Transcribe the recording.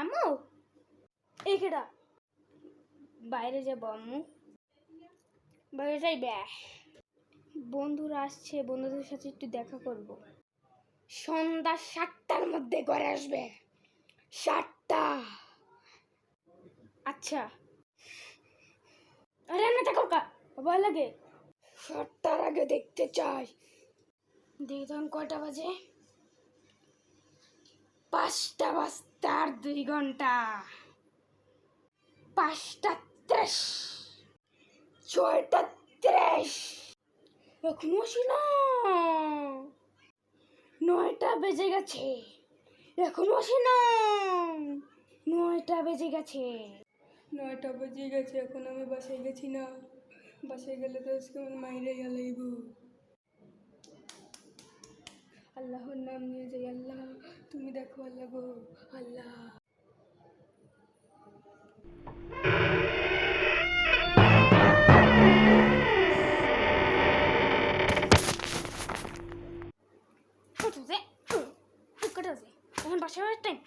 আম্মু এই কেডা বাইরে যাবো আম্মু বাইরে যাইবে বন্ধুরা আসছে বন্ধুদের সাথে একটু দেখা করব সন্ধ্যা 7টার মধ্যে ঘরে আসবে 7টা আচ্ছা আরে না থাকো কা ভয় লাগে 7টার আগে দেখতে চাই দেখি তখন কয়টা বাজে 5টা বাজতে আর 2 ঘন্টা 5টা 30 6টা 30 এখনো আসি না 9টা বেজে গেছে এখনো আসি না 9টা বেজে গেছে 9টা বেজে গেছে এখন আমি বাসায় গেছি না বাসায় গেলে তো আজকে আমার মাইরে গেলেইব আল্লাহর নাম নিয়ে যাই আল্লাহ তুমি দেখো আল্লাহ গো আল্লাহ কত এখন বাসায় টাইম